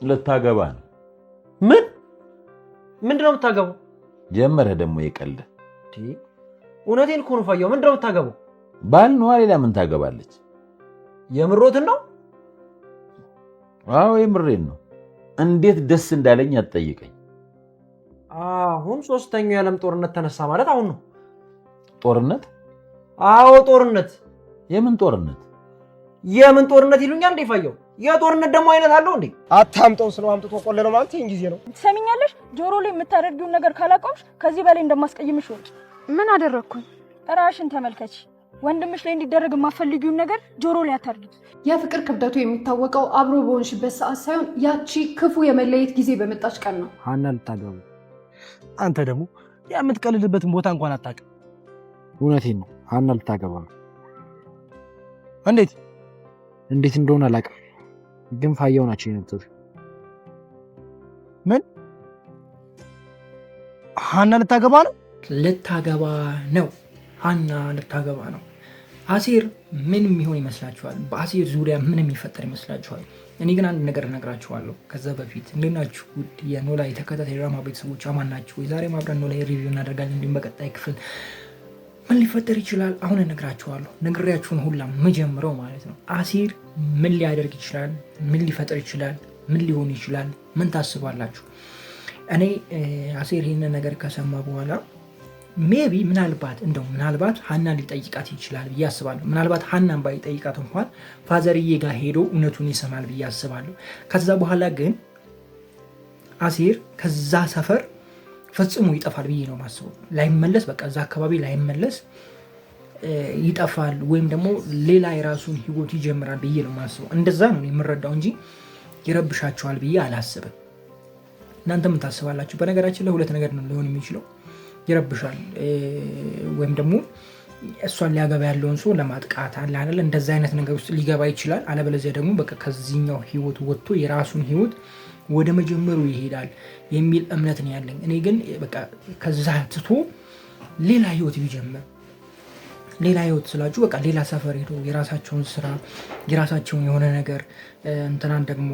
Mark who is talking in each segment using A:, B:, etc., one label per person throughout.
A: ልታገባ ነው።
B: ምንድነው የምታገባው?
A: ጀመረህ ደግሞ የቀልድ።
B: እውነቴን እኮ ነው ፋያው። ምንድነው የምታገባው?
A: ባል ነዋ። ሌላ ምን ታገባለች?
B: የምሮትን ነው?
A: አዎ የምሬን ነው። እንዴት ደስ እንዳለኝ አትጠይቀኝ።
B: አሁን ሶስተኛው የዓለም ጦርነት ተነሳ ማለት አሁን ነው?
A: ጦርነት?
B: አዎ ጦርነት።
A: የምን ጦርነት?
B: የምን ጦርነት ይሉኛል እንዴ ፋያው? የጦርነት ደግሞ አይነት አለው እንዴ?
C: አታምጠው ስለው አምጥቶ ቆለለው ማለት ይሄን ጊዜ ነው።
D: ትሰሚኛለሽ? ጆሮ ላይ የምታደርጊውን ነገር ካላቆምሽ ከዚህ በላይ እንደማስቀይምሽ ወቂ።
E: ምን አደረኩኝ?
D: ራሽን ተመልከች። ወንድምሽ ላይ እንዲደረግ የማፈልጊውን ነገር ጆሮ ላይ አታርጊ።
E: የፍቅር ክብደቱ የሚታወቀው አብሮ በሆንሽበት ሰዓት ሳይሆን ያቺ ክፉ የመለየት ጊዜ በመጣች ቀን ነው።
C: ሀና ልታገባ። አንተ ደግሞ የምትቀልድበትን ቦታ እንኳን አታውቅም።
F: እውነቴን ነው። ሀና ልታገባ ነው።
C: እንዴት
F: እንደሆነ አላውቅም፣ ግን ፋያው ናቸው የነገሩኝ።
C: ምን? ሀና ልታገባ ነው?
G: ልታገባ ነው። ሀና ልታገባ ነው። አሴር ምን የሚሆን ይመስላችኋል? በአሴር ዙሪያ ምን የሚፈጠር ይመስላችኋል? እኔ ግን አንድ ነገር እነግራችኋለሁ። ከዛ በፊት እንዴት ናችሁ ውድ የኖላዊ ተከታታይ ድራማ ቤተሰቦች፣ አማን ናችሁ ወይ? ዛሬ አብረን ኖላዊ ሪቪው እናደርጋለን። እንዲሁም በቀጣይ ክፍል ምን ሊፈጠር ይችላል አሁን እነግራችኋለሁ። ነግሬያችሁን ሁላ መጀመሪያው ማለት ነው። አሴር ምን ሊያደርግ ይችላል? ምን ሊፈጠር ይችላል? ምን ሊሆን ይችላል? ምን ታስባላችሁ? እኔ አሴር ይህንን ነገር ከሰማ በኋላ ሜቢ ምናልባት ሀናን ሊጠይቃት ይችላል ብዬ አስባለሁ። ምናልባት ሀናን ባይጠይቃት እንኳን ፋዘርዬ ጋር ሄዶ እውነቱን ይሰማል ብዬ አስባለሁ። ከዛ በኋላ ግን አሴር ከዛ ሰፈር ፈጽሞ ይጠፋል ብዬ ነው ማስበው። ላይመለስ፣ በቃ እዛ አካባቢ ላይመለስ ይጠፋል፣ ወይም ደግሞ ሌላ የራሱን ህይወት ይጀምራል ብዬ ነው ማስበው። እንደዛ ነው የምረዳው እንጂ ይረብሻቸዋል ብዬ አላስብም። እናንተ ምን ታስባላችሁ? በነገራችን ላይ ሁለት ነገር ነው ሊሆን የሚችለው። ይረብሻል ወይም ደግሞ እሷን ሊያገባ ያለውን ሰው ለማጥቃት አለ አይደል? እንደዛ አይነት ነገር ውስጥ ሊገባ ይችላል። አለበለዚያ ደግሞ በቃ ከዚህኛው ህይወት ወጥቶ የራሱን ህይወት ወደ መጀመሩ ይሄዳል የሚል እምነት ነው ያለኝ። እኔ ግን በቃ ከዛ ትቶ ሌላ ህይወት ቢጀምር፣ ሌላ ህይወት ስላችሁ በቃ ሌላ ሰፈር ሄዶ የራሳቸውን ስራ የራሳቸውን የሆነ ነገር እንትናን ደግሞ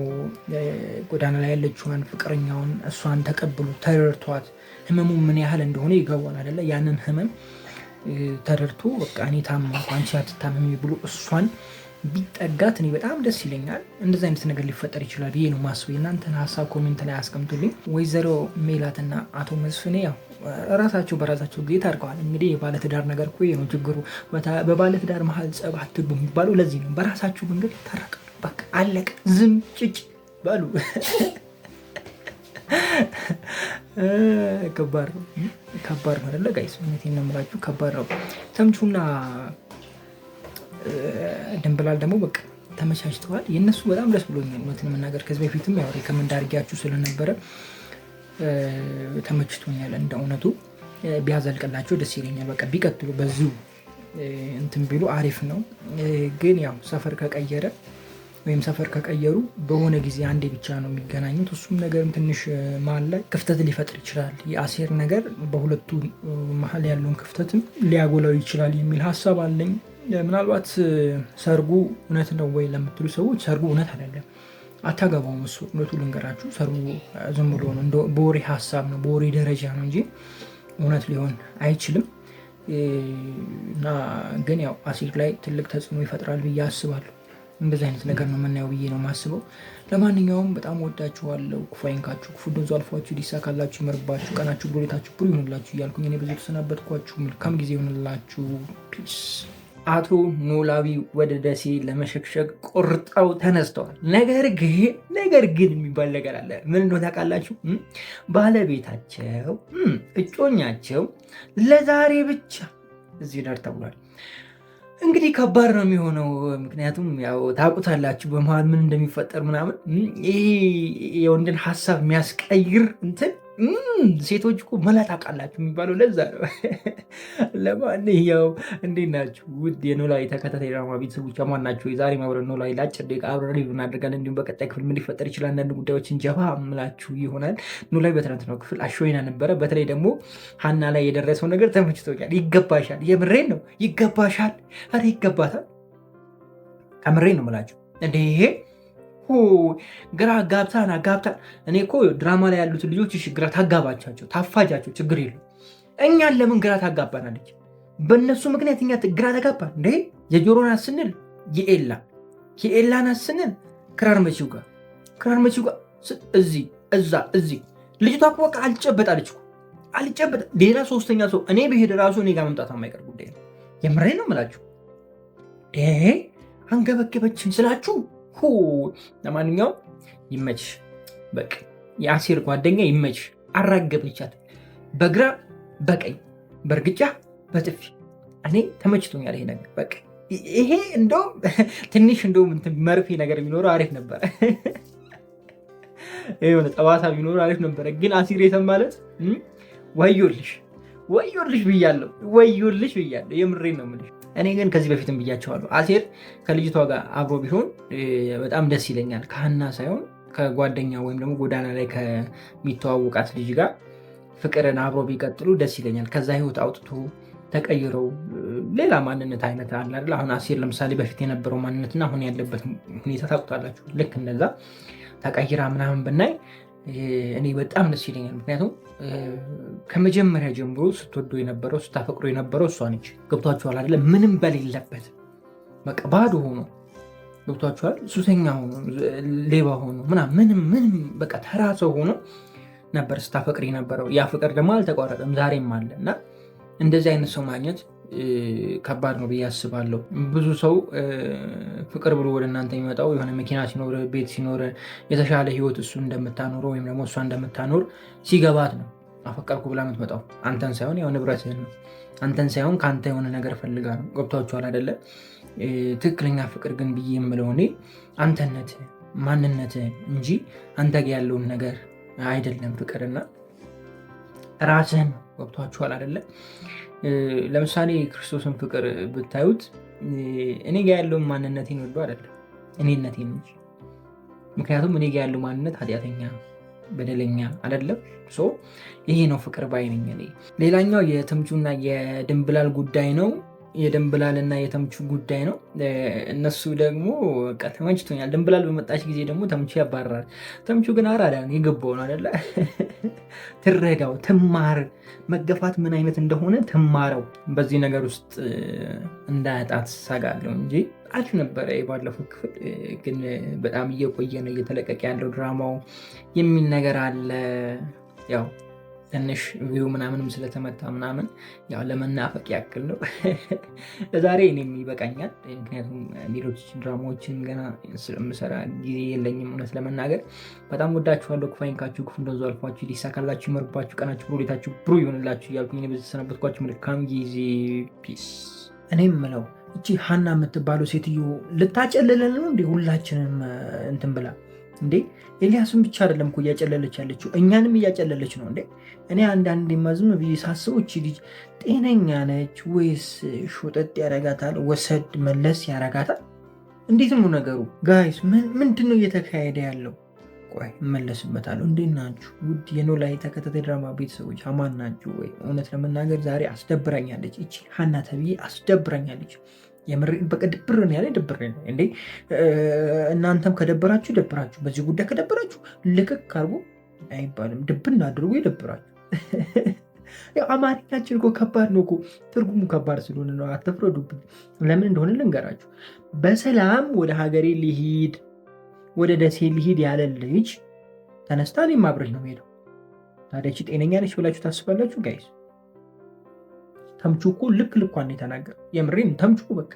G: ጎዳና ላይ ያለችዋን ፍቅረኛውን እሷን ተቀብሎ ተረድቷት ህመሙ ምን ያህል እንደሆነ ይገባል አይደለ? ያንን ህመም ተረድቶ በቃ እኔ ታመምኩ አንቺ አትታመሚ ብሎ እሷን ቢጠጋት እኔ በጣም ደስ ይለኛል። እንደዚህ አይነት ነገር ሊፈጠር ይችላል ብዬ ነው ማስበው። የእናንተን ሀሳብ ኮሜንት ላይ አስቀምጡልኝ። ወይዘሮ ሜላትና አቶ መስፍኔ ያው ራሳቸው በራሳቸው ጌታ አድርገዋል። እንግዲህ የባለትዳር ነገር እኮ ነው ችግሩ። በባለትዳር መሀል ጸብ አትግቡ የሚባለው ለዚህ ነው። በራሳችሁ መንገድ ይታረቃሉ። በቃ አለቀ። ዝም ጭጭ በሉ። ከባድ ነው አይደለ ጋይስ? እውነቴን ነው የምላችሁ ከባድ ነው። ተምቹና ድንብላል ደግሞ በቃ ተመቻችተዋል። የእነሱ በጣም ደስ ብሎኛል እውነትን መናገር። ከዚህ በፊትም ያው ሪከመንድ አድርጊያችሁ ስለነበረ ተመችቶኛል። እንደ እውነቱ ቢያዘልቅላቸው ደስ ይለኛል። በቃ ቢቀጥሉ በዚሁ እንትን ቢሉ አሪፍ ነው። ግን ያው ሰፈር ከቀየረ ወይም ሰፈር ከቀየሩ በሆነ ጊዜ አንዴ ብቻ ነው የሚገናኙት። እሱም ነገርም ትንሽ መሀል ላይ ክፍተት ሊፈጥር ይችላል። የአሴር ነገር በሁለቱ መሀል ያለውን ክፍተትም ሊያጎላው ይችላል የሚል ሀሳብ አለኝ። ምናልባት ሰርጉ እውነት ነው ወይ ለምትሉ ሰዎች ሰርጉ እውነት አይደለም፣ አታገባውም። እሱ እውነቱ ልንገራችሁ፣ ሰርጉ ዝም ብሎ ነው፣ በወሬ ሀሳብ ነው፣ በወሬ ደረጃ ነው እንጂ እውነት ሊሆን አይችልም። እና ግን ያው አሴር ላይ ትልቅ ተጽዕኖ ይፈጥራል ብዬ አስባለሁ። እንደዚህ አይነት ነገር ነው የምናየው ብዬ ነው ማስበው። ለማንኛውም በጣም ወዳችኋለሁ። ክፉ አይንካችሁ፣ ክፉ ደንዞ አልፏችሁ፣ ሊሳካላችሁ፣ ይመርባችሁ፣ ቀናችሁ ብሩታችሁ ብሩ ይሁንላችሁ እያልኩኝ እኔ ብዙ ተሰናበትኳችሁ። መልካም ጊዜ ይሁንላችሁ። ፒስ። አቶ ኖላዊ ወደ ደሴ ለመሸክሸክ ቆርጠው ተነስተዋል። ነገር ግን የሚባል ነገር አለ። ምን እንደሆነ ታውቃላችሁ? ባለቤታቸው እጮኛቸው ለዛሬ ብቻ እዚህ ዳር ተብሏል። እንግዲህ ከባድ ነው የሚሆነው። ምክንያቱም ያው ታውቁታላችሁ በመሀል ምን እንደሚፈጠር ምናምን። ይሄ የወንድን ሀሳብ የሚያስቀይር እንትን ሴቶች እኮ መላ ታውቃላችሁ የሚባለው ለዛ ነው። ለማንኛውም እንዴት ናችሁ ውድ የኖላዊ ተከታታይ ድራማ ቤተሰቦች፣ አማን ናችሁ? የዛሬ ማብረን ኖላዊ ለአጭር ደቂቃ አብረን ሪቪው እናደርጋለን። እንዲሁም በቀጣይ ክፍል ምን ሊፈጠር ይችላል አንዳንድ ጉዳዮችን ጀባ ምላችሁ ይሆናል። ኖላዊ በትናንትናው ክፍል አሾይና ነበረ። በተለይ ደግሞ ሀና ላይ የደረሰው ነገር ተመችቶኛል። ይገባሻል፣ የምሬን ነው ይገባሻል። ኧረ ይገባታል፣ ከምሬን ነው ምላችሁ። እንደ ግራ ጋብታን አጋብታን። እኔ እኮ ድራማ ላይ ያሉትን ልጆች እሺ ግራ ታጋባቻቸው ታፋጃቸው ችግር የለም። እኛን ለምን ግራ ታጋባናለች? በእነሱ ምክንያት እኛ ግራ ተጋባን እንዴ? የጆሮን አስንል የኤላን አስንል ክራር መቺው ጋር እዚህ እዛ እዚህ ልጅቷ እኮ በቃ አልጨበጣለች። ሌላ ሶስተኛ ሰው እኔ ብሄድ ራሱ እኔ ጋር መምጣት የማይቀር ጉዳይ ነው። የምሬ ነው የምላችሁ። አንገበገበችን ስላችሁ። ለማንኛውም ይመችሽ። በቃ የአሴር ጓደኛ ይመችሽ። አራገበቻት በግራ በቀኝ በእርግጫ በጥፊ። እኔ ተመችቶኛል ይሄ ነገር። በቃ ይሄ እንደውም ትንሽ እንደውም መርፌ ነገር ቢኖረው አሪፍ ነበረ። የሆነ ጠባሳ ቢኖረው አሪፍ ነበረ። ግን አሲር ማለት ወዮልሽ ብያለሁ። የምሬን ነው የምልሽ። እኔ ግን ከዚህ በፊትም ብያቸዋለሁ። አሴር ከልጅቷ ጋር አብሮ ቢሆን በጣም ደስ ይለኛል። ከሀና ሳይሆን ከጓደኛ ወይም ደግሞ ጎዳና ላይ ከሚተዋወቃት ልጅ ጋር ፍቅርን አብሮ ቢቀጥሉ ደስ ይለኛል። ከዛ ህይወት አውጥቶ ተቀይረው ሌላ ማንነት አይነት አለ አይደል? አሁን አሴር ለምሳሌ በፊት የነበረው ማንነትና አሁን ያለበት ሁኔታ ታውቁታላችሁ። ልክ እንደዛ ተቀይራ ምናምን ብናይ እኔ በጣም ደስ ይለኛል። ምክንያቱም ከመጀመሪያ ጀምሮ ስትወዶ የነበረው ስታፈቅሮ የነበረው እሷ ነች። ገብቷችኋል አይደለ? ምንም በሌለበት በቃ ባዶ ሆኖ ገብቷችኋል። ሱሰኛ ሆኖ ሌባ ሆኖ ምንም በቃ ተራ ሰው ሆኖ ነበር ስታፈቅር የነበረው። ያ ፍቅር ደግሞ አልተቋረጠም፣ ዛሬም አለ እና እንደዚህ አይነት ሰው ማግኘት ከባድ ነው ብዬ አስባለሁ። ብዙ ሰው ፍቅር ብሎ ወደ እናንተ የሚመጣው የሆነ መኪና ሲኖር፣ ቤት ሲኖር፣ የተሻለ ህይወት እሱ እንደምታኖረው ወይም ደግሞ እሷ እንደምታኖር ሲገባት ነው አፈቀርኩ ብላ የምትመጣው። አንተን ሳይሆን ያው ንብረትህን ነው። አንተን ሳይሆን ከአንተ የሆነ ነገር ፈልጋ ነው። ገብቷችኋል አይደለ? ትክክለኛ ፍቅር ግን ብዬ የምለው እኔ አንተነትህ ማንነትህ እንጂ አንተ ጋ ያለውን ነገር አይደለም ፍቅርና ራስህን ነው። ገብቷችኋል አይደለ? ለምሳሌ ክርስቶስን ፍቅር ብታዩት እኔ ጋ ያለውን ማንነቴን ወዶ አይደለም እኔነቴን እንጂ። ምክንያቱም እኔ ጋ ያለው ማንነት ኃጢአተኛ በደለኛ አይደለም። ይሄ ነው ፍቅር ባይነኝ እኔ። ሌላኛው የተምቹና የድንብላል ጉዳይ ነው። የድንብላልና የተምቹ ጉዳይ ነው። እነሱ ደግሞ ተመችቶኛል። ድንብላል በመጣች ጊዜ ደግሞ ተምቹ ያባራል። ተምቹ ግን አራዳ ነው፣ የገባው ነው አይደለ? ትረዳው፣ ትማር፣ መገፋት ምን አይነት እንደሆነ ትማረው። በዚህ ነገር ውስጥ እንዳያጣት ሳጋለሁ እንጂ አሪፍ ነበረ የባለፈው ክፍል። ግን በጣም እየቆየ ነው እየተለቀቀ ያለው ድራማው የሚል ነገር አለ። ያው ትንሽ ቪው ምናምንም ስለተመታ ምናምን ያው ለመናፈቅ ያክል ነው። ለዛሬ እኔም ይበቃኛል። ምክንያቱም ሌሎች ድራማዎችን ገና ስለምሰራ ጊዜ የለኝም። እውነት ለመናገር በጣም ወዳችኋለሁ። ክፉ አይንካችሁ፣ ክፉ እንደዙ አልፏችሁ፣ ሊሳካላችሁ፣ ይመርባችሁ፣ ቀናችሁ ብሩ፣ ሌታችሁ ብሩ ይሆንላችሁ እያልኩኝ እኔ በዚህ ሰነበትኳችሁ። መልካም ጊዜ። ፒስ። እኔ የምለው እቺ ሀና የምትባለው ሴትዮ ልታጨልለን ነው እንዴ? ሁላችንም እንትን ብላ እንዴ? ኤልያስን ብቻ አይደለም እኮ እያጨለለች ያለችው እኛንም እያጨለለች ነው እንዴ? እኔ አንዳንድ ማዝም ብዬ ሳስበው እቺ ልጅ ጤነኛ ነች ወይስ ሾጠጥ ያረጋታል? ወሰድ መለስ ያረጋታል? እንዴት ነው ነገሩ ጋይስ? ምንድን ነው እየተካሄደ ያለው? ቆይ እመለስበታለሁ። እንዴት ናችሁ ውድ የኖላዊ ተከታታይ ድራማ ቤተሰቦች? አማን ናችሁ ወይ? እውነት ለመናገር ዛሬ አስደብረኛለች እቺ ሀና ተብዬ አስደብረኛለች። በቃ ድብር ነው ያለ ድብር ነው እንዴ። እናንተም ከደበራችሁ ደብራችሁ፣ በዚህ ጉዳይ ከደበራችሁ ልክክ አርጎ አይባልም፣ ድብና አድርጎ ይደብራችሁ። አማርኛችን እኮ ከባድ ነው እኮ፣ ትርጉሙ ከባድ ስለሆነ ነው። አትፍረዱብኝ። ለምን እንደሆነ ልንገራችሁ። በሰላም ወደ ሀገሬ ሊሂድ ወደ ደሴ ሊሂድ ያለ ልጅ ተነስታ እኔም አብረኝ ነው ሄደው። ታዲያ እቺ ጤነኛ ነች ብላችሁ ታስባላችሁ ጋይስ? ተምቹ እኮ ልክ ልኳን የተናገር የምሬን። ተምቹ በቃ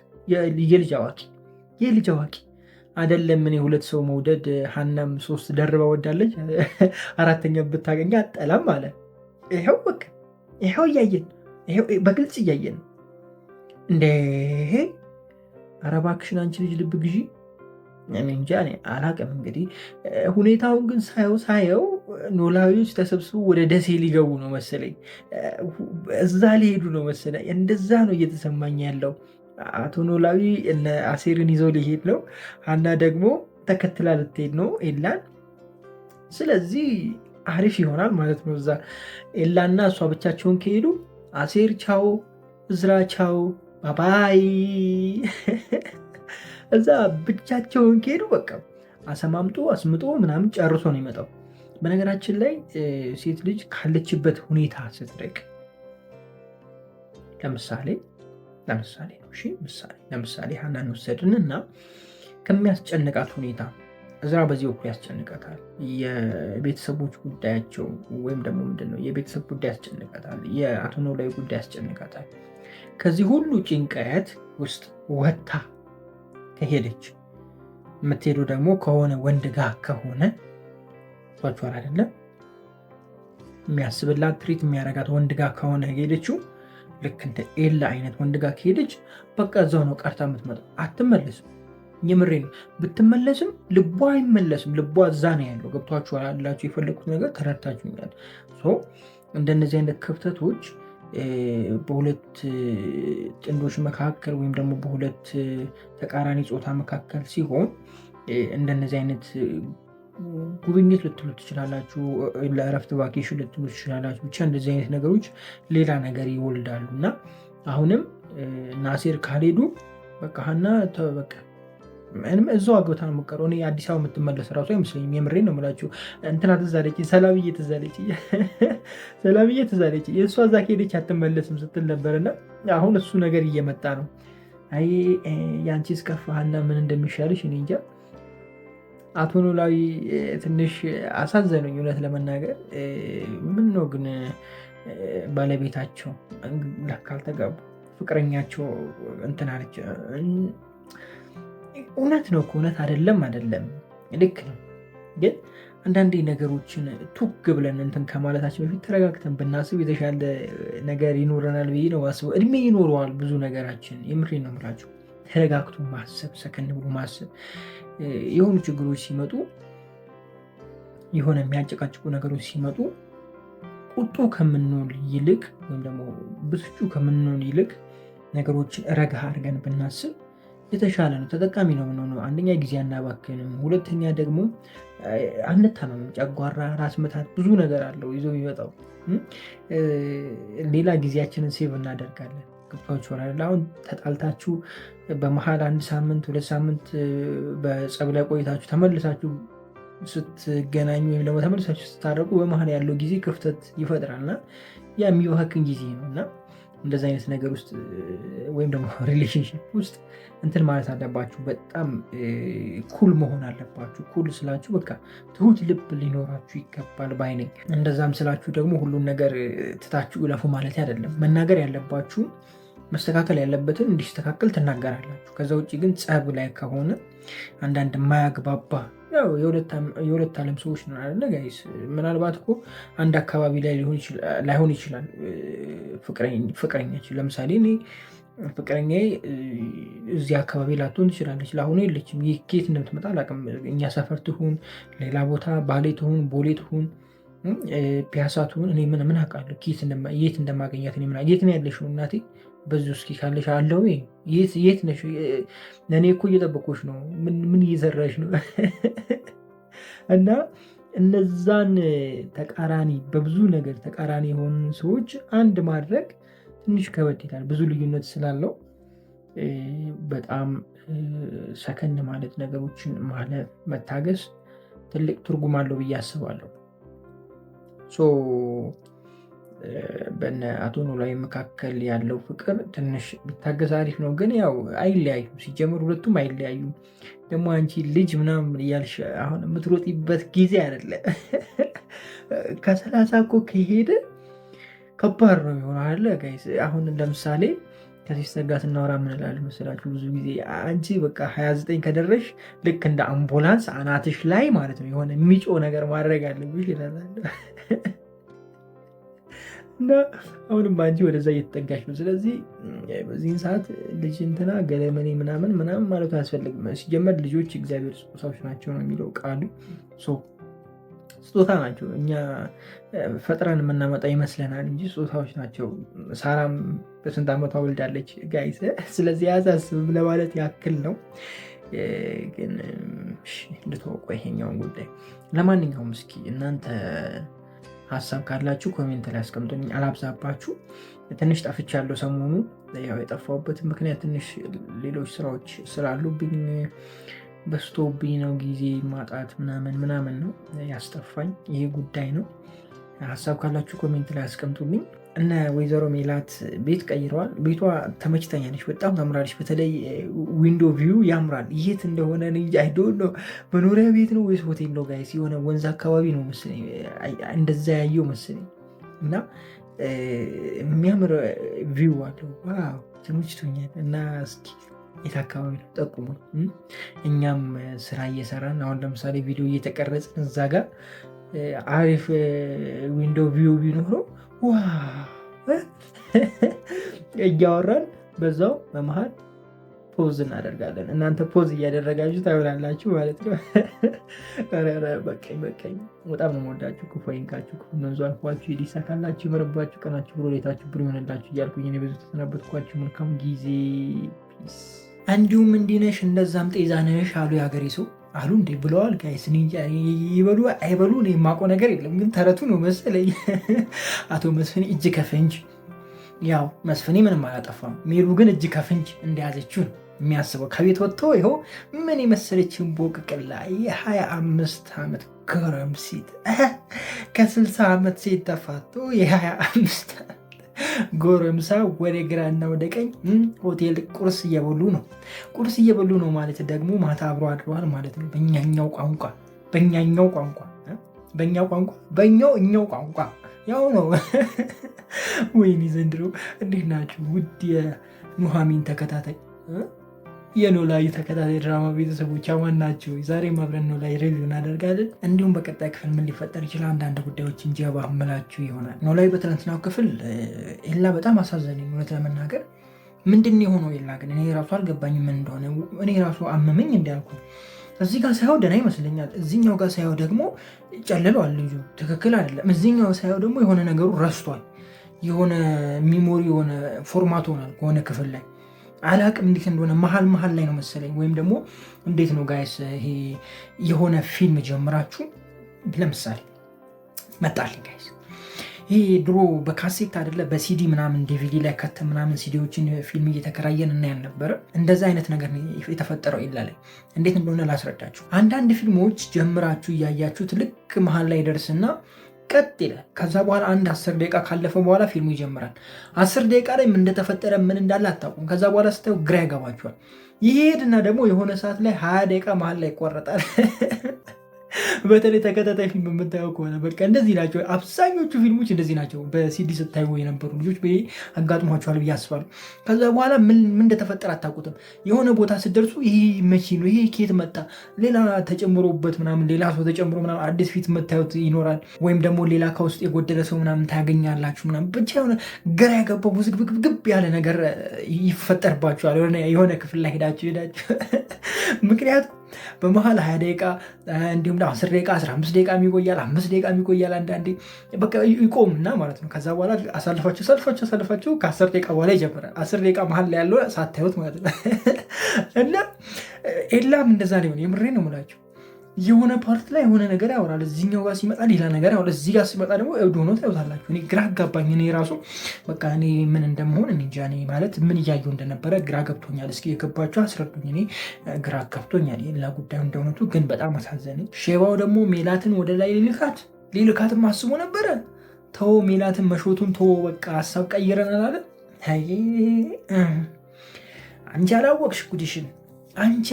G: የልጅ አዋቂ አይደለም። እኔ 2 ሰው መውደድ ሀናም 3 ደርባ ወዳለች፣ 4ኛ ብታገኛ አጠላም አለ። ይኸው በቃ ይኸው እያየን፣ ይኸው በግልጽ እያየን እንደ ኧረ እባክሽን አንቺ ልጅ ልብ ግዢ። እንጃ እኔ አላቅም። እንግዲህ ሁኔታውን ግን ሳየው ኖላዊዎች ተሰብስበው ወደ ደሴ ሊገቡ ነው መሰለኝ፣ እዛ ሊሄዱ ነው መሰለኝ። እንደዛ ነው እየተሰማኝ ያለው። አቶ ኖላዊ እነ አሴርን ይዘው ሊሄድ ነው፣ ሀና ደግሞ ተከትላ ልትሄድ ነው ኤላን። ስለዚህ አሪፍ ይሆናል ማለት ነው። እዛ ኤላና እሷ ብቻቸውን ከሄዱ አሴር ቻው፣ እዝራ ቻው፣ ባባይ። እዛ ብቻቸውን ከሄዱ በቃ አሰማምጦ አስምጦ ምናምን ጨርሶ ነው ይመጣው። በነገራችን ላይ ሴት ልጅ ካለችበት ሁኔታ ስትርቅ ለምሳሌ ሀናን ወሰድን እና ከሚያስጨንቃት ሁኔታ እዝራ በዚህ በኩል ያስጨንቃታል። የቤተሰቦች ጉዳያቸው ወይም ደግሞ ምንድነው የቤተሰብ ጉዳይ ያስጨንቃታል። የአቶ ኖላዊ ጉዳይ ያስጨንቃታል። ከዚህ ሁሉ ጭንቀት ውስጥ ወጥታ ከሄደች የምትሄደው ደግሞ ከሆነ ወንድ ጋር ከሆነ ቷቸዋል አይደለም የሚያስብላት ትሪት የሚያረጋት ወንድ ጋር ከሆነ ሄደችው ልክ እንደ ኤላ አይነት ወንድ ጋር ከሄደች በቃ እዛው ነው ቀርታ የምትመጣው። አትመለስም። የምሬ ነው። ብትመለስም ልቧ አይመለስም። ልቧ እዛ ነው ያለው። ገብቷችኋል አላችሁ? የፈለግኩት ነገር ተረድታችሁኛል። እንደነዚህ አይነት ክፍተቶች በሁለት ጥንዶች መካከል ወይም ደግሞ በሁለት ተቃራኒ ጾታ መካከል ሲሆን እንደነዚህ አይነት ጉብኝት ልትሉ ትችላላችሁ፣ ለእረፍት ቫኬሽን ልትሉ ትችላላችሁ። ብቻ እንደዚህ አይነት ነገሮች ሌላ ነገር ይወልዳሉ እና አሁንም ናሴር ካልሄዱ በቃ ሀና በቃ እዛው አግብታ ነው የምትቀረው። እኔ አዲስ አበባ የምትመለስ ራሱ አይመስለኝም። የምሬን ነው የምላችሁ። እንትና ትዝ አለችኝ፣ ሰላምዬ ትዝ አለችኝ። የእሷ እዛ ከሄደች አትመለስም ስትል ነበርና አሁን እሱ ነገር እየመጣ ነው። አይ የአንቺ እስከፋ ሀና ምን እንደሚሻልሽ እኔ እንጃ። አቶ ኖላዊ ትንሽ አሳዘኑኝ እውነት ለመናገር። ምን ነው ግን ባለቤታቸው ካልተጋቡ ፍቅረኛቸው እንትን አለች። እውነት ነው እውነት አይደለም ልክ ነው። ግን አንዳንዴ ነገሮችን ቱግ ብለን እንትን ከማለታችን በፊት ተረጋግተን ብናስብ የተሻለ ነገር ይኖረናል ብዬ ነው ማስበው። እድሜ ይኖረዋል ብዙ ነገራችን። የምሬን ነው የምላችሁ። ተረጋግቶ ማሰብ፣ ሰከን ብሎ ማሰብ። የሆኑ ችግሮች ሲመጡ፣ የሆነ የሚያጨቃጭቁ ነገሮች ሲመጡ ቁጡ ከምንሆን ይልቅ ወይም ደግሞ ብስጩ ከምንሆን ይልቅ ነገሮችን ረጋ አድርገን ብናስብ የተሻለ ነው። ተጠቃሚ ነው የምንሆነው። አንደኛ ጊዜ አናባክንም፣ ሁለተኛ ደግሞ አንታመምም። ጨጓራ፣ ራስ ምታት ብዙ ነገር አለው ይዞ የሚመጣው። ሌላ ጊዜያችንን ሴቭ እናደርጋለን። ገብቷችሁ አሁን ተጣልታችሁ በመሀል 1 ሳምንት 2 ሳምንት በጸብ ላይ ቆይታችሁ ተመልሳችሁ ስትገናኙ ወይም ደግሞ ተመልሳችሁ ስታረቁ በመሀል ያለው ጊዜ ክፍተት ይፈጥራልና ያ የሚባክን ጊዜ ነው እና እንደዚህ አይነት ነገር ውስጥ ወይም ደግሞ ሪሌሽንሽፕ ውስጥ እንትን ማለት አለባችሁ። በጣም ኩል መሆን አለባችሁ። ኩል ስላችሁ በቃ ትሁት ልብ ሊኖራችሁ ይገባል ባይ ነኝ። እንደዛም ስላችሁ ደግሞ ሁሉን ነገር ትታችሁ ለፉ ማለት አይደለም። መናገር ያለባችሁ መስተካከል ያለበትን እንዲስተካከል ትናገራላችሁ። ከዛ ውጭ ግን ጸብ ላይ ከሆነ አንዳንድ የማያግባባ ያው የሁለት ዓለም ሰዎች ነው አይደለ ጋይስ? ምናልባት እኮ አንድ አካባቢ ላይ ላይሆን ይችላል ፍቅረኛችን። ለምሳሌ እኔ ፍቅረኛዬ እዚህ አካባቢ ላትሆን ትችላለች፣ ለአሁኑ የለችም። ይህ ኬት እንደምትመጣ አላውቅም። እኛ ሰፈር ትሁን ሌላ ቦታ፣ ባሌ ትሁን ቦሌ ትሁን ፒያሳ ትሁን፣ እኔ ምን አውቃለሁ የት እንደማገኛት። የት ነው ያለሽው እናቴ? በዚሁ እስኪ ካለሽ አለው የት ነሽ? ለእኔ እኮ እየጠበቆች ነው። ምን እየሰራሽ ነው? እና እነዛን ተቃራኒ በብዙ ነገር ተቃራኒ የሆኑ ሰዎች አንድ ማድረግ ትንሽ ከበድ ይላል። ብዙ ልዩነት ስላለው በጣም ሰከን ማለት፣ ነገሮችን ማለፍ፣ መታገስ ትልቅ ትርጉም አለው ብዬ አስባለሁ። በነ አቶ ኖላዊ መካከል ያለው ፍቅር ትንሽ ቢታገዝ አሪፍ ነው። ግን ያው አይለያዩም። ሲጀምር ሁለቱም አይለያዩም። ደግሞ አንቺ ልጅ ምናምን እያልሽ አሁን የምትሮጢበት ጊዜ አይደለም። ከ30 እኮ ከሄደ ከባድ ነው የሆነ አለ ጋይስ። አሁን ለምሳሌ ከሲስተር ጋር ስናወራ ምን እላለሁ መሰላችሁ? ብዙ ጊዜ አንቺ በቃ 29 ከደረሽ ልክ እንደ አምቡላንስ አናትሽ ላይ ማለት ነው የሆነ የሚጮህ ነገር ማድረግ አለብሽ ይላል። እና አሁንም አንቺ ወደዛ እየተጠጋሽ ነው። ስለዚህ በዚህን ሰዓት ልጅ እንትና ገለመኔ ምናምን ማለቱ አያስፈልግም። ሲጀመር ልጆች እግዚአብሔር ስጦታዎች ናቸው ነው የሚለው ቃሉ። ስጦታ ናቸው። እኛ ፈጥረን የምናመጣ ይመስለናል እንጂ ስጦታዎች ናቸው። ሳራም በስንት ዓመቷ ወልዳለች ጋይስ። ስለዚህ አያሳስብም ለማለት ያክል ነው። ግን እንድትወቁ ይሄኛውን ጉዳይ። ለማንኛውም እስኪ እናንተ ሀሳብ ካላችሁ ኮሜንት ላይ አስቀምጡኝ። አላብዛባችሁ። ትንሽ ጠፍቻለሁ ሰሞኑ። ያው የጠፋሁበት ምክንያት ትንሽ ሌሎች ስራዎች ስላሉብኝ በስቶብኝ ነው ጊዜ ማጣት ምናምን ነው ያስጠፋኝ ይሄ ጉዳይ ነው። ሀሳብ ካላችሁ ኮሜንት ላይ አስቀምጡልኝ። እነ ወይዘሮ ሜላት ቤት ቀይረዋል። ቤቷ ተመችታኛለች፣ በጣም ታምራለች። በተለይ ዊንዶ ቪው ያምራል። የት እንደሆነ አይዶ ነው፣ መኖሪያ ቤት ነው ወይስ ሆቴል ነው ጋይስ? የሆነ ወንዝ አካባቢ ነው መሰለኝ፣ እንደዛ ያየው መሰለኝ። እና የሚያምር ቪው አለው። ዋው ተመችቶኛል። እና እስኪ የት አካባቢ ነው ጠቁሙ። እኛም ስራ እየሰራን አሁን ለምሳሌ ቪዲዮ እየተቀረጽን እዛ ጋር አሪፍ ዊንዶ ቪው ቢኖረው እያወራን በዛው በመሀል ፖዝ እናደርጋለን። እናንተ ፖዝ እያደረጋችሁ ታዩላላችሁ ማለት ነው። በቃኝ። በጣም ነው የምወዳችሁ። ክፉ አይንካችሁ፣ ክፉ መንዙ አልፏችሁ፣ ይዲሳካላችሁ፣ ይመርባችሁ፣ ቀናችሁ ብሎ ሌታችሁ ብሎ ይሆንላችሁ እያልኩኝ እኔ ብዙ ተሰናበትኳችሁ። መልካም ጊዜ ፒስ። እንዲሁም እንዲነሽ እንደዛም ጤዛነሽ አሉ የሀገሬ ሰው አሉ እንዴ ብለዋል ጋይስ። ይበሉ አይበሉ እኔ የማውቀው ነገር የለም፣ ግን ተረቱ ነው መሰለኝ። አቶ መስፍኔ እጅ ከፍንጅ፣ ያው መስፍኔ ምንም አላጠፋም፣ ሜሉ ግን እጅ ከፍንጅ እንደያዘችው ነው የሚያስበው። ከቤት ወጥቶ ይኸው ምን የመሰለችን ቦቅቅላ የ25 ዓመት ጎረምሲት ከ60 ዓመት ሴት ተፋቶ የ25 ጎረምሳ ወደ ግራና ወደ ቀኝ ሆቴል ቁርስ እየበሉ ነው። ቁርስ እየበሉ ነው ማለት ደግሞ ማታ አብሮ አድረዋል ማለት ነው። በእኛው ቋንቋ ያው ነው። ወይኔ ዘንድሮ እንዴት ናችሁ ውድ የኑሐሚን ተከታታይ የኖላዊ ተከታታይ ድራማ ቤተሰቦች አማን ናቸው። ዛሬም አብረን ኖላዊ ሪቪው እናደርጋለን። እንዲሁም በቀጣይ ክፍል ምን ሊፈጠር ይችላል አንዳንድ ጉዳዮችን ጀባ ምላችሁ ይሆናል። ኖላዊ በትናንትናው ክፍል ኤላ በጣም አሳዘነኝ እውነት ለመናገር። ምንድን የሆነው ኤላ ግን እኔ ራሱ አልገባኝም ምን እንደሆነ። እኔ ራሱ አመመኝ እንዲያልኩ እዚህ ጋር ሳየው ደህና ይመስለኛል፣ እዚኛው ጋር ሳየው ደግሞ ጨልሏል ልጁ፣ ትክክል አይደለም። እዚኛው ሳየው ደግሞ የሆነ ነገሩ ረስቷል፣ የሆነ ሚሞሪ የሆነ ፎርማት ሆናል ከሆነ ክፍል ላይ አላቅም እንዴት እንደሆነ መሀል ላይ ነው መሰለኝ። ወይም ደግሞ እንዴት ነው ጋይስ፣ ይሄ የሆነ ፊልም ጀምራችሁ ለምሳሌ መጣልኝ ጋይስ፣ ይሄ ድሮ በካሴት አይደለ በሲዲ ምናምን ዲቪዲ ላይ ከተ ምናምን ሲዲዎችን ፊልም እየተከራየን እናያን ነበረ። እንደዛ አይነት ነገር የተፈጠረው ኤላ ላይ እንዴት እንደሆነ ላስረዳችሁ። አንዳንድ ፊልሞች ጀምራችሁ እያያችሁት ልክ መሀል ላይ ደርስና ቀጥ ይላል። ከዛ በኋላ አንድ 10 ደቂቃ ካለፈ በኋላ ፊልሙ ይጀምራል። 10 ደቂቃ ላይ ምን እንደተፈጠረ ምን እንዳለ አታውቁም። ከዛ በኋላ ስታዩ ግራ ያገባችኋል። ይሄድና ደግሞ የሆነ ሰዓት ላይ 20 ደቂቃ መሀል ላይ ይቆረጣል። በተለይ ተከታታይ ፊልም የምታየው ከሆነ በቃ እንደዚህ ናቸው። አብዛኞቹ ፊልሞች እንደዚህ ናቸው። በሲዲ ስታዩ የነበሩ ልጆች አጋጥሟቸዋል ብዬ አስባለሁ። ከዛ በኋላ ምን እንደተፈጠረ አታውቁትም። የሆነ ቦታ ስትደርሱ ይሄ መቼ ነው፣ ይሄ ኬት መጣ፣ ሌላ ተጨምሮበት ምናምን፣ ሌላ ሰው ተጨምሮ ምናምን አዲስ ፊት የምታዩት ይኖራል። ወይም ደግሞ ሌላ ከውስጥ የጎደለ ሰው ምናምን ታገኛላችሁ ምናምን። ብቻ የሆነ ግራ ያገባው ውዝግብግብ ያለ ነገር ይፈጠርባችኋል የሆነ ክፍል ላይ ሄዳችሁ ምክንያቱም በመሀል 20 ደቂቃ እንዲሁም 10 ደቂቃ 15 ደቂቃ የሚቆያል፣ 5 ደቂቃ የሚቆያል። አንዳንዴ በቃ ይቆምና ማለት ነው። ከዛ በኋላ አሳልፋችሁ ከ10 ደቂቃ በኋላ ይጀምራል። 10 ደቂቃ መሀል ላይ ያለው ሳታዩት ማለት ነው። እና ኤላም እንደዛ ሊሆን የምሬ ነው የምላችሁ። የሆነ ፓርት ላይ የሆነ ነገር ያወራል፣ እዚኛው ጋር ሲመጣ ሌላ ነገር ያወራል፣ እዚህ ጋር ሲመጣ ደግሞ እብድ ሆኖ ታዩታላችሁ። እኔ ግራ አጋባኝ። እኔ ራሱ በቃ እኔ ምን እንደመሆን እንጃ። እኔ ማለት ምን እያየሁ እንደነበረ ግራ ገብቶኛል። እስኪ የገባችሁ አስረዱኝ። እኔ ግራ ገብቶኛል የሌላ ጉዳዩ እንደሆነቱ፣ ግን በጣም አሳዘነኝ። ሼባው ደግሞ ሜላትን ወደ ላይ ሊልካትም አስቦ ነበረ። ተው ሜላትን መሾቱን ተው፣ በቃ ሀሳብ ቀይረናል አለ። አንቺ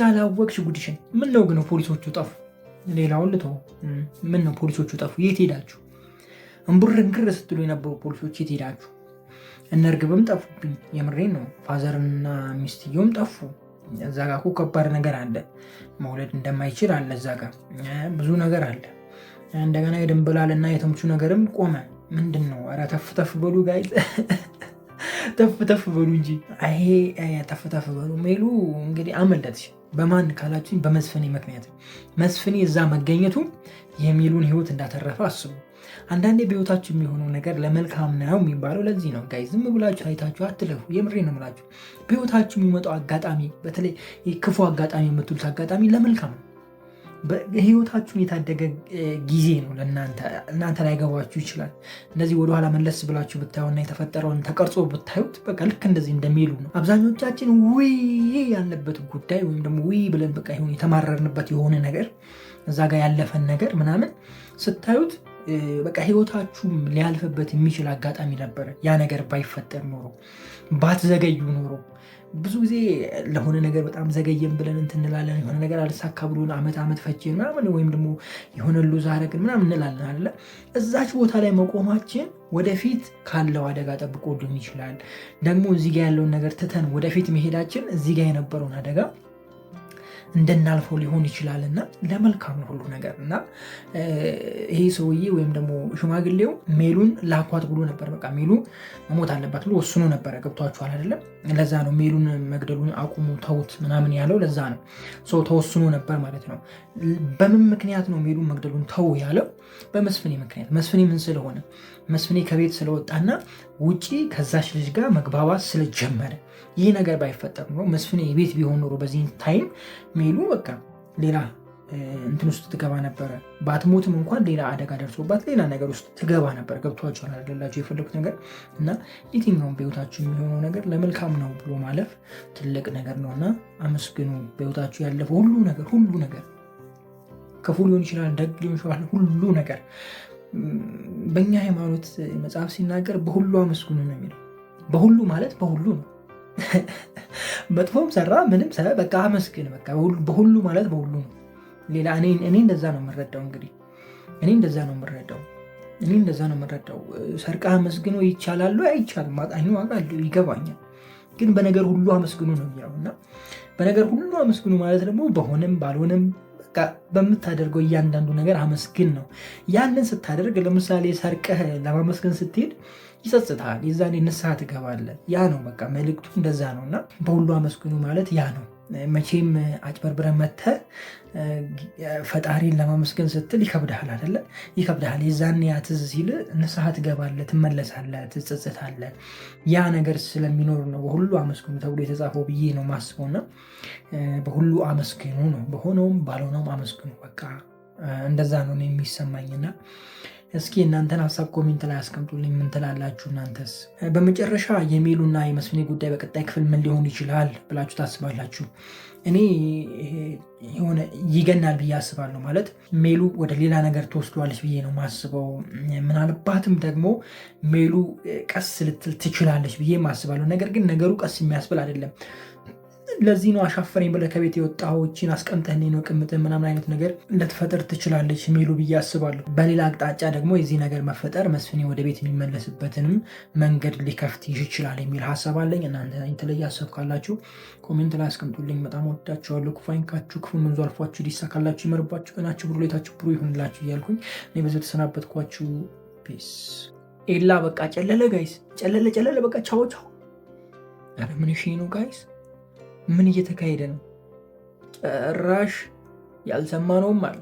G: አላወቅሽ ጉዲሽን። ምን ነው ግን ፖሊሶቹ ጠፉ? ሌላውን ልተው። ምን ነው ፖሊሶቹ ጠፉ? የት ሄዳችሁ? እንቡርንክር ስትሉ የነበሩ ፖሊሶች የት ሄዳችሁ? እነ እርግብም ጠፉብኝ። የምሬን ነው። ፋዘርና ሚስትየውም ጠፉ። እዛ ጋ እኮ ከባድ ነገር አለ። መውለድ እንደማይችል አለ። እዛ ጋ ብዙ ነገር አለ። እንደገና የድንብላልና የተምቹ ነገርም ቆመ። ምንድን ነው? ኧረ ተፍ በሉ ጋይዝ፣ ተፍ በሉ እንጂ። ይሄ ተፍ በሉ። ሜሉ እንግዲህ አመለጥሽ። በማን ካላችሁኝ በመስፍኔ ምክንያት። መስፍኔ እዛ መገኘቱ የሚሉን ህይወት እንዳተረፈ አስቡ። አንዳንዴ በህይወታችሁ የሚሆነው ነገር ለመልካም ነው የሚባለው ለዚህ ነው ጋይ። ዝም ብላችሁ አይታችሁ አትለፉ። የምሬ ነው የምላችሁ። በህይወታችሁ የሚመጣው አጋጣሚ፣ በተለይ ክፉ አጋጣሚ የምትሉት አጋጣሚ ለመልካም ነው። ህይወታችሁን የታደገ ጊዜ ነው እናንተ ላይ ገባችሁ ይችላል። እንደዚህ ወደኋላ መለስ ብላችሁ ብታዩና የተፈጠረውን ተቀርጾ ብታዩት በቃ ልክ እንደዚህ እንደሚሉ ነው። አብዛኞቻችን ውይ ያለበት ጉዳይ ወይም ደግሞ ውይ ብለን በቃ ይሁን የተማረርንበት የሆነ ነገር እዛ ጋር ያለፈን ነገር ምናምን ስታዩት በቃ ህይወታችሁም ሊያልፍበት የሚችል አጋጣሚ ነበረ። ያ ነገር ባይፈጠር ኖሮ ባትዘገዩ ኖሮ ብዙ ጊዜ ለሆነ ነገር በጣም ዘገየን ብለን እንትንላለን። የሆነ ነገር አልሳካ ብሎን ዓመት ፈጀን ምናምን ወይም ደግሞ የሆነ ሉዝ አደረግን ምናምን እንላለን አለ። እዛች ቦታ ላይ መቆማችን ወደፊት ካለው አደጋ ጠብቆ ሊሆን ይችላል። ደግሞ እዚህ ጋር ያለውን ነገር ትተን ወደፊት መሄዳችን እዚህ ጋር የነበረውን አደጋ እንደናልፈው ሊሆን ይችላል እና ለመልካም ሁሉ ነገር እና ይሄ ሰውዬ ወይም ደግሞ ሽማግሌው ሜሉን ላኳት ብሎ ነበር። በቃ ሜሉ መሞት አለባት ብሎ ወስኖ ነበረ። ገብቷችኋል አይደለም? ለዛ ነው ሜሉን መግደሉን አቁሙ ተውት ምናምን ያለው። ለዛ ነው ሰው ተወስኖ ነበር ማለት ነው። በምን ምክንያት ነው ሜሉን መግደሉን ተው ያለው? በመስፍኔ ምክንያት። መስፍኔ ምን ስለሆነ? መስፍኔ ከቤት ስለወጣና ውጪ ከዛች ልጅ ጋር መግባባት ስለጀመረ። ይህ ነገር ባይፈጠር ኖሮ መስፍኔ ቤት ቢሆን ኖሮ በዚህ ታይም ሜሉ በቃ ሌላ እንትን ውስጥ ትገባ ነበረ። ባትሞትም እንኳን ሌላ አደጋ ደርሶባት ሌላ ነገር ውስጥ ትገባ ነበር። ገብቷችኋል አይደላችሁ? የፈለጉት ነገር እና የትኛውም በህይወታችሁ የሚሆነው ነገር ለመልካም ነው ብሎ ማለፍ ትልቅ ነገር ነው እና አመስግኑ። በህይወታችሁ ያለፈ ሁሉ ነገር ክፉ ሊሆን ይችላል፣ ደግ ሊሆን ይችላል፣ ሁሉ ነገር በእኛ ሃይማኖት መጽሐፍ ሲናገር በሁሉ አመስግኑ ነው የሚለው። በሁሉ ማለት በሁሉ ነው። መጥፎም ሰራ ምንም ሰራ በቃ አመስግን። በቃ በሁሉ ማለት በሁሉ ነው። ሌላ እኔ እንደዛ ነው የምረዳው። እንግዲህ እኔ እንደዛ ነው የምረዳው። ሰርቃ አመስግኖ ይቻላሉ አይቻልም? ማጣኝ አውቃለሁ፣ ይገባኛል። ግን በነገር ሁሉ አመስግኑ ነው የሚለው እና በነገር ሁሉ አመስግኑ ማለት ደግሞ በሆነም ባልሆነም በምታደርገው እያንዳንዱ ነገር አመስግን ነው። ያንን ስታደርግ ለምሳሌ ሰርቀህ ለማመስገን ስትሄድ ይጸጽታል። የዛኔ ንስሐ ትገባለህ። ያ ነው በቃ መልእክቱ እንደዛ ነው እና በሁሉ አመስግኑ ማለት ያ ነው። መቼም አጭበርብረህ መተህ ፈጣሪን ለማመስገን ስትል ይከብድሃል አይደለ? ይከብድሃል። የዛኔ ያ ትዝ ሲል ንስሐ ትገባለህ፣ ትመለሳለህ፣ ትጸጽታለህ። ያ ነገር ስለሚኖር ነው በሁሉ አመስግኑ ተብሎ የተጻፈው ብዬ ነው ማስበውና በሁሉ አመስግኑ ነው። በሆነውም ባልሆነውም አመስግኑ። በቃ እንደዛ ነው የሚሰማኝና እስኪ እናንተን ሀሳብ ኮሜንት ላይ አስቀምጡልኝ። ምን ትላላችሁ እናንተስ? በመጨረሻ የሜሉና የመስፍኔ ጉዳይ በቀጣይ ክፍል ምን ሊሆን ይችላል ብላችሁ ታስባላችሁ? እኔ የሆነ ይገናል ብዬ አስባለሁ። ማለት ሜሉ ወደ ሌላ ነገር ተወስዷለች ብዬ ነው ማስበው። ምናልባትም ደግሞ ሜሉ ቀስ ልትል ትችላለች ብዬ አስባለሁ። ነገር ግን ነገሩ ቀስ የሚያስብል አይደለም። ለዚህ ነው አሻፈረኝ ብለህ ከቤት የወጣኸው እቺን አስቀምጠህ ነው ቅምጥ ምናምን አይነት ነገር ልትፈጥር ትችላለች ሜሉ ብዬ አስባለሁ። በሌላ አቅጣጫ ደግሞ የዚህ ነገር መፈጠር መስፍኔ ወደ ቤት የሚመለስበትንም መንገድ ሊከፍት ይችላል የሚል ሀሳብ አለኝ። እናንተ የተለየ ሀሳብ ካላችሁ ኮሜንት ላይ አስቀምጡልኝ። በጣም ወዳችኋለሁ። ክፉ አይንካችሁ፣ ክፉ መንዙ አልፏችሁ፣ ሊሳካላችሁ፣ ይመርባችሁ፣ ቀናችሁ ብሩ፣ ሌታችሁ ብሩ ይሁንላችሁ እያልኩኝ እኔ በዚህ ተሰናበትኳችሁ። ፒስ። ኤላ በቃ ጨለለ ጋይስ፣ ጨለለ በቃ ቻው። ኧረ ምን ነው ጋይስ? ምን እየተካሄደ ነው? ጭራሽ ያልሰማነውም አለ።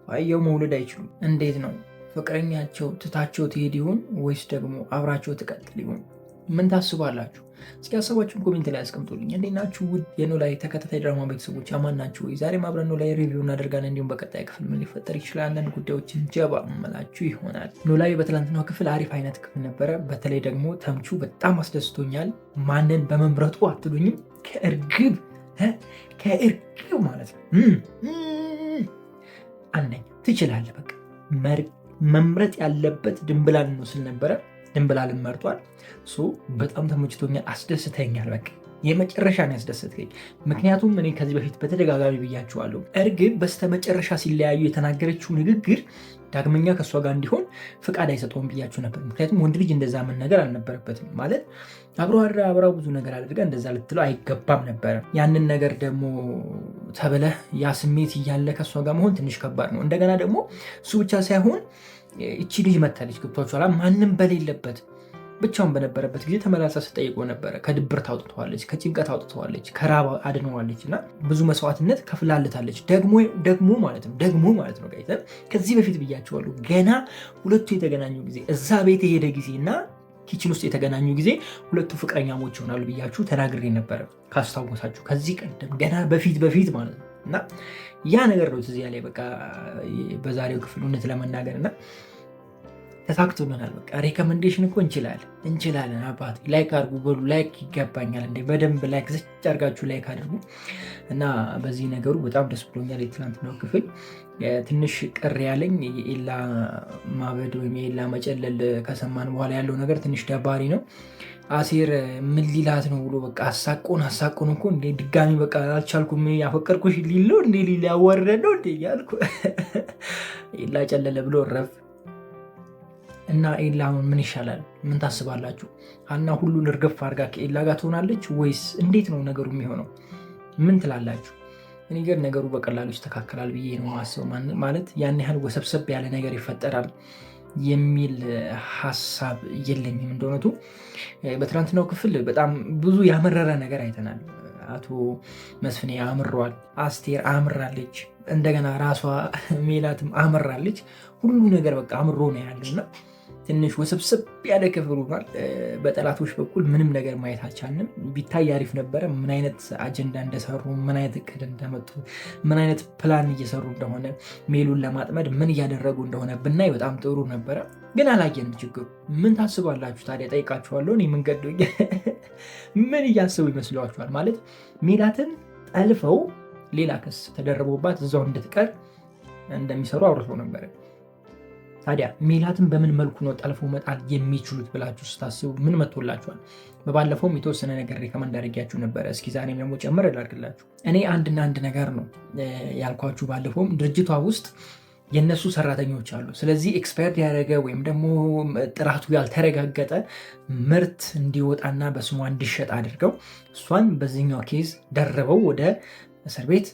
G: አየው መውለድ አይችሉም። እንዴት ነው? ፍቅረኛቸው ትታቸው ትሄድ ይሆን ወይስ ደግሞ አብራቸው ትቀጥል ይሆን? ምን ታስባላችሁ? እስኪ ሀሳባችሁን ኮሜንት ላይ አስቀምጡልኝ። እንዴት ናችሁ ውድ የኖላዊ ተከታታይ ድራማ ቤተሰቦች? አማን ናችሁ? ዛሬም አብረን ኖላዊ ሪቪው እናደርጋለን። እንዲሁም በቀጣይ ክፍል ምን ሊፈጠር ይችላል አንዳንድ ጉዳዮችን ጀባ መላችሁ ይሆናል። ኖላዊ በትላንትናው ክፍል አሪፍ አይነት ክፍል ነበረ። በተለይ ደግሞ ተምቹ በጣም አስደስቶኛል። ማንን በመምረጡ አትሉኝም? ከእርግብ ማለት ነው። አንደኛ ትችላለህ። በቃ መምረጥ ያለበት ድንብላል ነው ስል ነበረ። ድንብላልን መርጧል። በጣም ተመችቶኛል፣ አስደስተኛል። በቃ የመጨረሻ ነው ያስደሰትከኝ። ምክንያቱም እኔ ከዚህ በፊት በተደጋጋሚ ብያችኋለሁ። እርግብ በስተመጨረሻ ሲለያዩ የተናገረችው ንግግር ዳግመኛ ከእሷ ጋር እንዲሆን ፍቃድ አይሰጠውም ብያችሁ ነበር። ምክንያቱም ወንድ ልጅ እንደዛ መናገር አልነበረበትም። ማለት አብራ ብዙ ነገር አድርጋ እንደዛ ልትለው አይገባም ነበረ። ያንን ነገር ደግሞ ተብለህ ያ ስሜት እያለ ከእሷ ጋር መሆን ትንሽ ከባድ ነው። እንደገና ደግሞ እሱ ብቻ ሳይሆን እቺ ልጅ መታለች። ገብቷችኋል? ማንም በሌለበት ብቻውን በነበረበት ጊዜ ተመላልሳ ስጠይቆ ነበረ። ከድብርት አውጥተዋለች፣ ከጭንቀት አውጥተዋለች፣ ከራብ አድነዋለች እና ብዙ መስዋዕትነት ከፍላለታለች። ደግሞ ማለት ነው ጋይተን ከዚህ በፊት ብያቸዋለሁ። ገና ሁለቱ የተገናኙ ጊዜ እዛ ቤት የሄደ ጊዜ እና ኪችን ውስጥ የተገናኙ ጊዜ ሁለቱ ፍቅረኛሞች ይሆናሉ ብያችሁ ተናግሬ ነበረ ካስታወሳችሁ። ከዚህ ቀደም ገና በፊት ማለት ነው እና ያ ነገር ነው ትዝ ያለኝ በቃ በዛሬው ክፍል እውነት ለመናገር እና ተሳክቶልናል። በቃ ሬኮመንዴሽን እኮ እንችላለን። አባት ላይክ አድርጉ በሉ። ላይክ ይገባኛል እንዴ! በደንብ ላይክ ዝጭ አድርጋችሁ ላይክ አድርጉ እና በዚህ ነገሩ በጣም ደስ ብሎኛል። የትናንትናው ክፍል ትንሽ ቅር ያለኝ የኤላ ማበድ ወይም የኤላ መጨለል ከሰማን በኋላ ያለው ነገር ትንሽ ደባሪ ነው። አሴር ምን ሊላት ነው ብሎ በቃ አሳቆን እኮ እንዴ! ድጋሚ በቃ አልቻልኩም ያፈቀርኩሽ ሊለው እንዴ ሊል ያዋርደው እንዴ እያልኩ ኤላ ጨለለ ብሎ ረፍ እና ኤላ ምን ይሻላል? ምን ታስባላችሁ? ሀና ሁሉን እርግፍ አድርጋ ከኤላ ጋር ትሆናለች ወይስ እንዴት ነው ነገሩ የሚሆነው? ምን ትላላችሁ? እኔ ግን ነገሩ በቀላሉ ይስተካከላል ብዬ ነው ማሰብ። ማለት ያን ያህል ወሰብሰብ ያለ ነገር ይፈጠራል የሚል ሀሳብ የለኝም። እንደሆነቱ በትናንትናው ክፍል በጣም ብዙ ያመረረ ነገር አይተናል። አቶ መስፍኔ አምሯል፣ አስቴር አምራለች፣ እንደገና ራሷ ሜላትም አምራለች። ሁሉ ነገር በቃ አምሮ ነው ያለውና ትንሽ ወሰብሰብ ያለ ክፍል ሆኗል። በጠላቶች በኩል ምንም ነገር ማየት አልቻልንም። ቢታይ አሪፍ ነበረ። ምን አይነት አጀንዳ እንደሰሩ፣ ምን አይነት እቅድ እንደመጡ፣ ምን አይነት ፕላን እየሰሩ እንደሆነ፣ ሜሉን ለማጥመድ ምን እያደረጉ እንደሆነ ብናይ በጣም ጥሩ ነበረ። ግን አላየንም። ችግሩ ምን ታስባላችሁ ታዲያ? ጠይቃችኋለሁ። እኔ ምን ገዶኝ ምን እያስቡ ይመስሏችኋል? ማለት ሜላትን ጠልፈው ሌላ ክስ ተደርቦባት እዛው እንድትቀር እንደሚሰሩ አውርተው ነበረ። ታዲያ ሜላትን በምን መልኩ ነው ጠልፎ መጣል የሚችሉት ብላችሁ ስታስቡ ምን መጥቶላችኋል? በባለፈውም የተወሰነ ነገር ሪከመንድ አድርጊያችሁ ነበረ። እስኪ ዛሬም ደግሞ ጨምር ላድርግላችሁ። እኔ አንድ ነገር ነው ያልኳችሁ። ባለፈውም ድርጅቷ ውስጥ የነሱ ሰራተኞች አሉ። ስለዚህ ኤክስፓየርድ ያደረገ ወይም ደግሞ ጥራቱ ያልተረጋገጠ ምርት እንዲወጣና በስሟ እንዲሸጥ አድርገው እሷን በዚህኛው ኬዝ ደርበው ወደ እስር ቤት